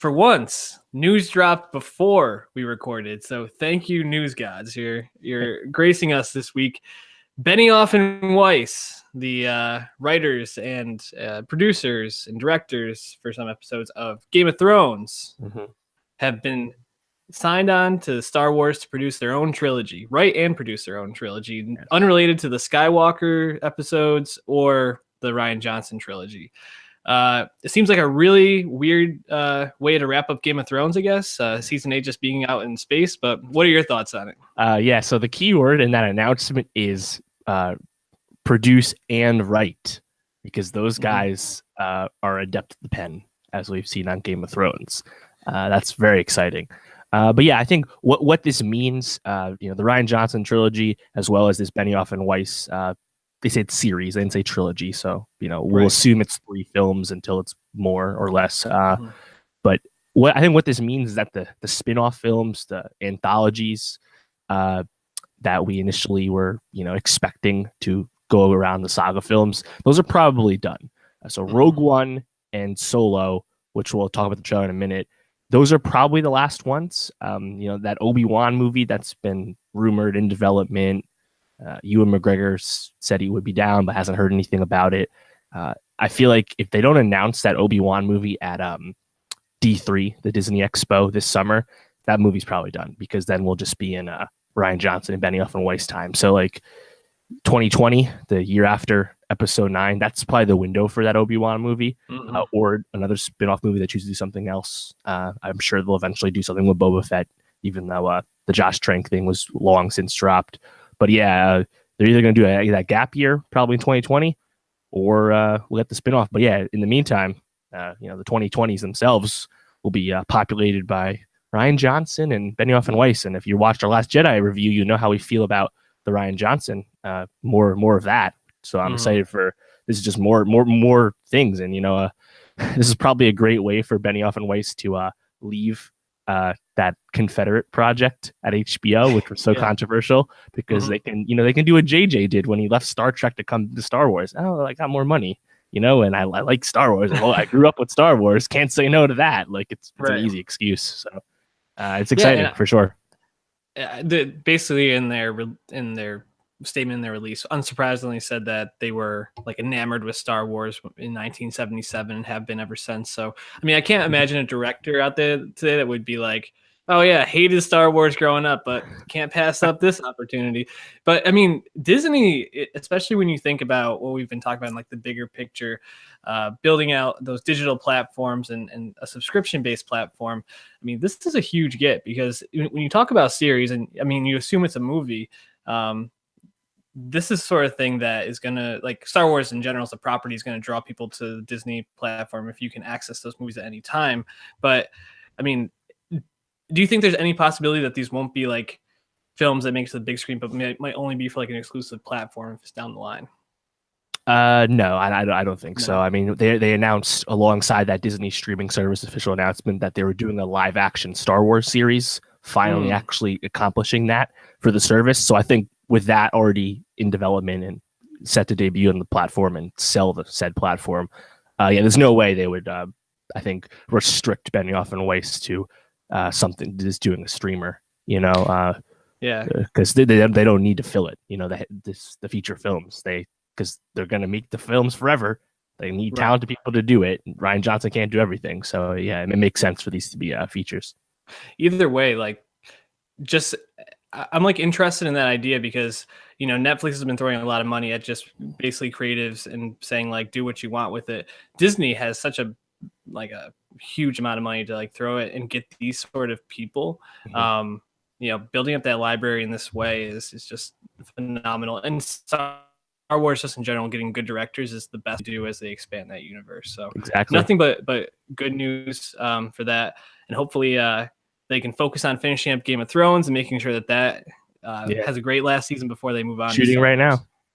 For once, news dropped before we recorded. So thank you, news gods. You're gracing us this week. Benioff and Weiss, the writers and producers and directors for some episodes of Game of Thrones, have been signed on to Star Wars to produce their own trilogy, write and produce their own trilogy, unrelated to the Skywalker episodes or the Rian Johnson trilogy. It seems like a really weird way to wrap up Game of Thrones, I guess. Season 8 just being out in space, but what are your thoughts on it? So the key word in that announcement is produce and write, because those guys are adept at the pen, as we've seen on Game of Thrones. That's very exciting. But yeah, I think what this means, the Rian Johnson trilogy, as well as this Benioff and Weiss, they said series, they didn't say trilogy. So, we'll assume it's 3 films until it's more or less. But what this means is that the spin-off films, the anthologies that we initially were, expecting to go around the saga films, those are probably done. So Rogue One and Solo, which we'll talk about the trailer in a minute, those are probably the last ones. That Obi-Wan movie that's been rumored in development. Ewan McGregor said he would be down, but hasn't heard anything about it. I feel like if they don't announce that Obi-Wan movie at D3, the Disney Expo this summer, that movie's probably done, because then we'll just be in Rian Johnson and Benioff and Weiss time. So like 2020, the year after Episode 9, that's probably the window for that Obi-Wan movie, or another spin-off movie that chooses to do something else. I'm sure they'll eventually do something with Boba Fett, even though the Josh Trank thing was long since dropped. But yeah, they're either going to do that gap year, probably in 2020, or we'll get the spinoff. But yeah, in the meantime, the 2020s themselves will be populated by Rian Johnson and Benioff and Weiss. And if you watched our last Jedi review, you know how we feel about the Rian Johnson. More of that. So I'm excited for this. Is just more things. And this is probably a great way for Benioff and Weiss to leave that Confederate project at HBO, which was so controversial, because they can do what JJ did when he left Star Trek to come to Star Wars. Oh, I got more money, and I like Star Wars. Well, I grew up with Star Wars. Can't say no to that. Like it's an easy excuse. So it's exciting for sure. Basically, in their statement in their release, unsurprisingly said that they were like enamored with Star Wars in 1977 and have been ever since. So, I mean, I can't imagine a director out there today that would be like, oh yeah, hated Star Wars growing up, but can't pass up this opportunity. But I mean, Disney, especially when you think about what we've been talking about in like the bigger picture, building out those digital platforms and a subscription-based platform. I mean, this is a huge get, because when you talk about series, and I mean, you assume it's a movie, this is sort of thing that is going to, like Star Wars in general as a property, is going to draw people to the Disney platform if you can access those movies at any time. But I mean, do you think there's any possibility that these won't be like films that make it to the big screen, but might only be for like an exclusive platform if it's down the line? No, I don't think so. I mean, they announced alongside that Disney streaming service official announcement that they were doing a live action Star Wars series, finally actually accomplishing that for the service. So I think with that already in development and set to debut on the platform and sell the said platform, there's no way they would, I think, restrict Benioff and Weiss to something just doing a streamer, because they don't need to fill it, the feature films, because they're going to make the films forever. They need talented people to do it. Rian Johnson can't do everything. So yeah, it makes sense for these to be features. Either way, like, just I'm like interested in that idea, because Netflix has been throwing a lot of money at just basically creatives and saying like, do what you want with it. Disney has such a huge amount of money to like throw it and get these sort of people. Building up that library in this way is just phenomenal. And Star Wars, just in general, getting good directors is the best to do as they expand that universe. So exactly, nothing but good news for that. And hopefully they can focus on finishing up Game of Thrones and making sure that has a great last season before they move on. Shooting right now.